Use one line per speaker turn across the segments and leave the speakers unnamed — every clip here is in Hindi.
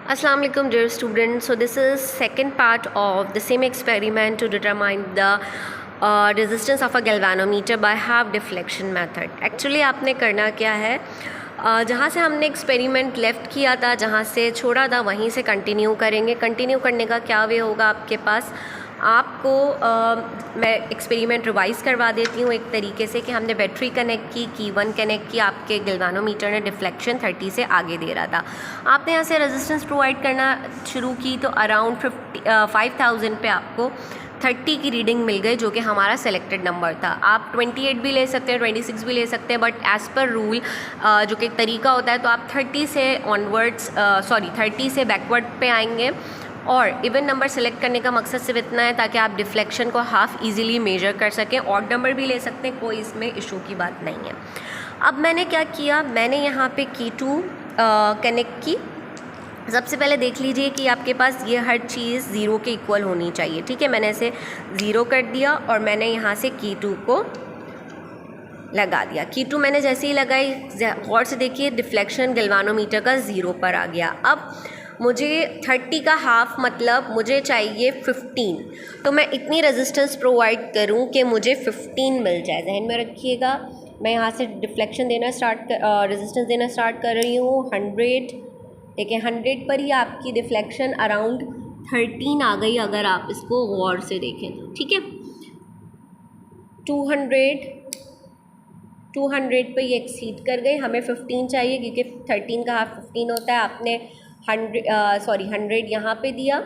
Assalamu alaikum dear students. So this is second part of the same experiment to determine the resistance of a galvanometer by half deflection method. Actually आपने करना क्या है, जहाँ से हमने एक्सपेरिमेंट लेफ़्ट किया था, जहाँ से छोड़ा था वहीं से कंटिन्यू करेंगे। कंटिन्यू करने का क्या वे होगा आपके पास, आपको मैं एक्सपेरिमेंट रिवाइज़ करवा देती हूँ एक तरीके से कि हमने बैटरी कनेक्ट की 1 कनेक्ट की, आपके गैल्वानोमीटर ने डिफ्लेक्शन 30 से आगे दे रहा था। आपने यहाँ से रेजिस्टेंस प्रोवाइड करना शुरू की तो अराउंड 5000 पे आपको 30 की रीडिंग मिल गई, जो कि हमारा सेलेक्टेड नंबर था। आप 28 भी ले सकते हैं, 26 भी ले सकते हैं, बट एज़ पर रूल जो कि एक तरीका होता है, तो आप 30 से बैकवर्ड पे आएंगे। और इवन नंबर सेलेक्ट करने का मकसद सिर्फ इतना है ताकि आप डिफ्लेक्शन को हाफ इजीली मेजर कर सकें। ऑड नंबर भी ले सकते हैं, कोई इसमें इशू की बात नहीं है। अब मैंने क्या किया, मैंने यहाँ पे की 2 कनेक्ट की। सबसे पहले देख लीजिए कि आपके पास ये हर चीज़ 0 के इक्वल होनी चाहिए, ठीक है। मैंने इसे 0 कर दिया और मैंने यहाँ से की 2 को लगा दिया। की 2 मैंने जैसे ही लगाई, गौर से देखिए डिफ्लेक्शन गैल्वानोमीटर का 0 पर आ गया। अब मुझे 30 का हाफ मतलब मुझे चाहिए 15, तो मैं इतनी रेजिस्टेंस प्रोवाइड करूं कि मुझे 15 मिल जाए। जहन में रखिएगा, मैं यहाँ से डिफ्लेक्शन देना रेजिस्टेंस देना स्टार्ट कर रही हूँ 100। देखिए 100 पर ही आपकी डिफ्लेक्शन अराउंड 13 आ गई, अगर आप इसको गौर से देखें तो, ठीक है। 200 पे ये एक्सीड कर गई, हमें 15 चाहिए क्योंकि 13 का हाफ 15 होता है। आपने 100 यहाँ पे दिया,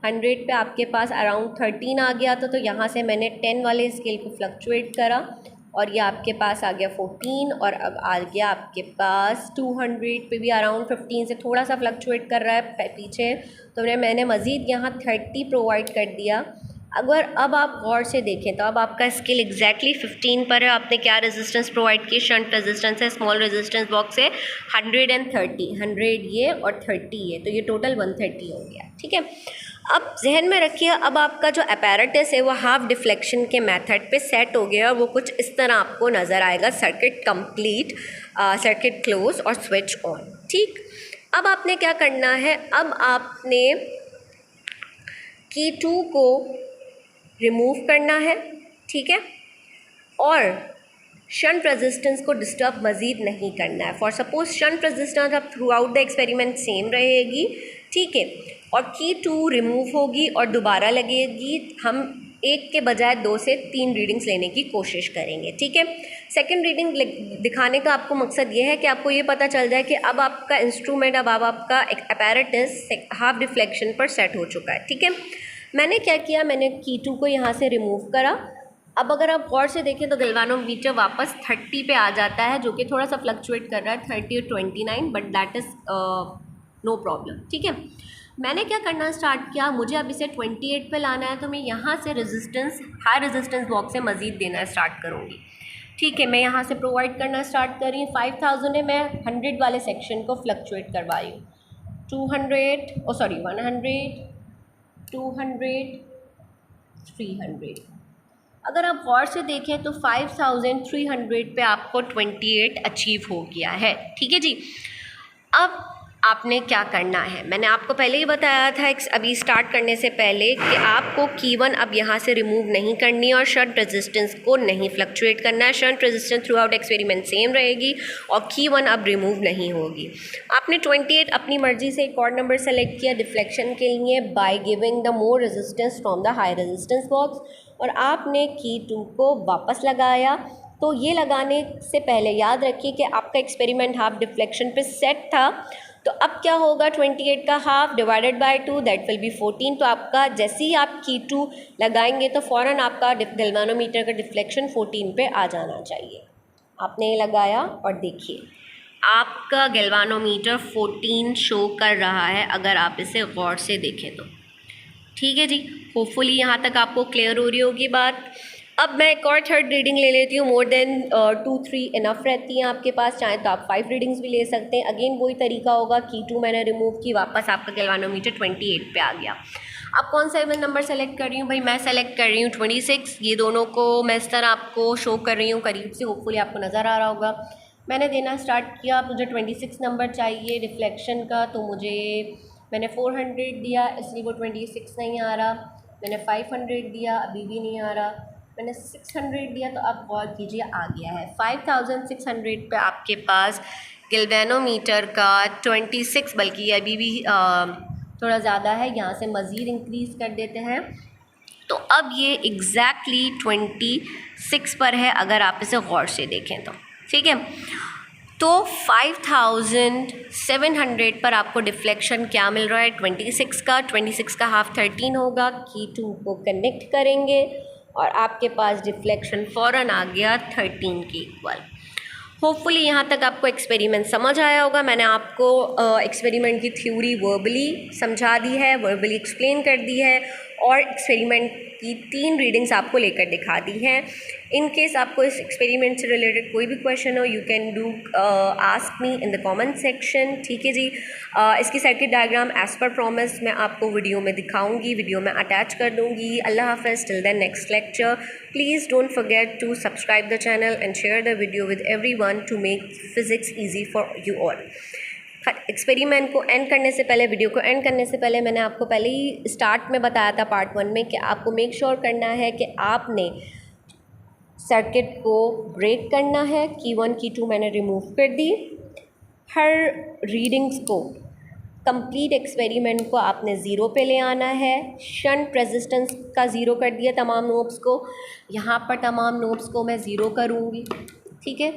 100 पे आपके पास अराउंड 13 आ गया था, तो यहाँ से मैंने 10 वाले स्केल को फ्लक्चुएट करा और ये आपके पास आ गया 14। और अब आ गया आपके पास 200 पे भी अराउंड 15 से थोड़ा सा फ्लक्चुएट कर रहा है पीछे, तो मैंने मज़ीद यहाँ 30 प्रोवाइड कर दिया। अगर अब आप गौर से देखें तो अब आपका स्केल एग्जैक्टली 15 पर है। आपने क्या रेजिस्टेंस प्रोवाइड की, शंट रेजिस्टेंस है, स्मॉल रेजिस्टेंस बॉक्स है 130, 100 ये और 30 ये, तो ये टोटल 130 हो गया, ठीक है। अब जहन में रखिए, अब आपका जो अपैरेटस है वो हाफ डिफ्लेक्शन के मेथड पे सेट हो गया और वो कुछ इस तरह आपको नज़र आएगा, सर्किट कंप्लीट, सर्किट क्लोज और स्विच ऑन, ठीक। अब आपने क्या करना है, अब आपने की 2 को रिमूव करना है, ठीक है, और शंट रेजिस्टेंस को डिस्टर्ब मज़ीद नहीं करना है। फॉर सपोज शंट रेजिस्टेंस अब through out the experiment same रहेगी, ठीक है, और की 2 रिमूव होगी और दोबारा लगेगी। हम 1 के बजाय 2 से 3 रीडिंग्स लेने की कोशिश करेंगे, ठीक है। सेकेंड रीडिंग दिखाने का आपको मकसद ये है कि आपको ये पता चल जाए कि अब आपका इंस्ट्रूमेंट, अब आपका अपैरेटस हाफ डिफ्लेक्शन पर सेट हो चुका है, ठीक है। मैंने क्या किया, मैंने की 2 को यहाँ से रिमूव करा। अब अगर आप गौर से देखें तो गैल्वानोमीटर वापस 30 पे आ जाता है, जो कि थोड़ा सा फ्लक्चुएट कर रहा है 30 और 29, but that is no problem, ठीक है। मैंने क्या करना स्टार्ट किया, मुझे अब इसे 28 पे लाना है, तो मैं यहाँ से रेजिस्टेंस हाई रेजिस्टेंस बॉक्स से मज़ीद देना स्टार्ट करूँगी, ठीक है। मैं यहाँ से प्रोवाइड करना स्टार्ट कर रही हूँ 5000 है, मैं 100 वाले सेक्शन को फ्लक्चुएट करवाई हूँ 100, 200, 300। अगर आप गौर से देखें तो 5300 पे आपको 28 अचीव हो गया है, ठीक है जी। अब आपने क्या करना है, मैंने आपको पहले ही बताया था अभी स्टार्ट करने से पहले कि आपको की 1 अब यहाँ से रिमूव नहीं करनी है और शंट रेजिस्टेंस को नहीं फ्लक्चुएट करना है। Shunt resistance through out experiment same रहेगी और की 1 अब रिमूव नहीं होगी। आपने 28 अपनी मर्जी से एक और नंबर सेलेक्ट किया डिफ्लेक्शन के लिए by giving the more resistance from the high resistance box, और आपने की 2 को वापस लगाया। तो ये लगाने से पहले याद रखिए कि आपका एक्सपेरिमेंट हाफ डिफ्लेक्शन पे सेट था, तो अब क्या होगा, 28 का half divided by 2 that will be 14। तो आपका जैसे ही आप की 2 लगाएंगे तो फ़ौरन आपका गैल्वानोमीटर का डिफ्लेक्शन 14 पे आ जाना चाहिए। आपने ये लगाया और देखिए आपका गैल्वानोमीटर 14 शो कर रहा है, अगर आप इसे गौर से देखें तो, ठीक है जी। होपफुली यहाँ तक आपको क्लियर हो रही होगी बात। अब मैं एक और थर्ड रीडिंग ले लेती हूँ, मोर देन 2-3 इनफ रहती हैं आपके पास, चाहे तो आप 5 रीडिंग्स भी ले सकते हैं। अगेन वही तरीका होगा, की 2 मैंने रिमूव की, वापस आपका गैल्वानोमीटर 28 पे आ गया। अब कौन सा इवन नंबर सेलेक्ट कर रही हूँ भाई, मैं सेलेक्ट कर रही हूँ 26। ये दोनों को मैं इस तरह आपको शो कर रही हूँ करीब से, होपफुली आपको नज़र आ रहा होगा। मैंने देना स्टार्ट किया, मुझे 26 नंबर चाहिए रिफ्लेक्शन का, तो मुझे मैंने 400 दिया इसलिए वो 26 नहीं आ रहा, मैंने 500 दिया अभी भी नहीं आ रहा, मैंने 600 दिया तो अब गौर कीजिए आ गया है 5600 पे आपके पास गैल्वेनोमीटर का 26, बल्कि ये अभी भी थोड़ा ज़्यादा है, यहाँ से मज़ीद इंक्रीज़ कर देते हैं तो अब ये एग्जैक्टली 26 पर है अगर आप इसे गौर से देखें तो, ठीक है। तो 5700 पर आपको डिफ्लेक्शन क्या मिल रहा है 26 का, 26 का हाफ 13 होगा, की 2 को कनेक्ट करेंगे और आपके पास डिफ्लेक्शन फ़ौरन आ गया 13 के इक्वल। होपफुली यहाँ तक आपको एक्सपेरिमेंट समझ आया होगा। मैंने आपको एक्सपेरिमेंट की थ्योरी वर्बली समझा दी है, वर्बली एक्सप्लेन कर दी है और एक्सपेरिमेंट की 3 रीडिंग्स आपको लेकर दिखा दी हैं। इन केस आपको इस एक्सपेरिमेंट से रिलेटेड कोई भी क्वेश्चन हो, you can do ask me in the comment section, ठीक है जी। इसकी circuit diagram as per promise मैं आपको वीडियो में दिखाऊंगी, वीडियो में अटैच कर दूंगी। अल्लाह हाफ़िज़, till the next lecture. Please don't forget to subscribe the channel and share the video with everyone to make physics easy for you all. Experiment को एंड करने से पहले, वीडियो को एंड करने से पहले मैंने आपको पहले ही स्टार्ट में बताया था पार्ट 1 में कि आपको मेक श्योर करना है कि आपने सर्किट को ब्रेक करना है। की 1 की 2 मैंने रिमूव कर दी। हर रीडिंग्स को, कंप्लीट एक्सपेरिमेंट को आपने ज़ीरो पे ले आना है। शंट रेजिस्टेंस का ज़ीरो कर दिया तमाम नोब्स को, यहाँ पर तमाम नोब्स को मैं ज़ीरो करूँगी, ठीक है।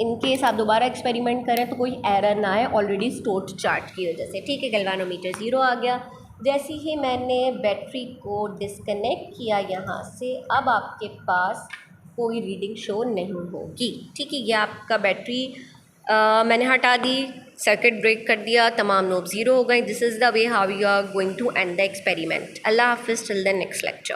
इन केस आप दोबारा एक्सपेरिमेंट करें तो कोई एरर ना आए ऑलरेडी स्टोर्ड चार्ट की वजह से, ठीक है। गैल्वेनोमीटर ज़ीरो आ गया। जैसे ही मैंने बैटरी को डिस्कनेक्ट किया यहाँ से, अब आपके पास कोई रीडिंग शो नहीं होगी, ठीक है। ये आपका बैटरी मैंने हटा दी, सर्किट ब्रेक कर दिया, तमाम नोब ज़ीरो हो गए। This is the way how you are going to end the experiment. अल्लाह हाफिज़, टिल द नेक्स्ट लेक्चर।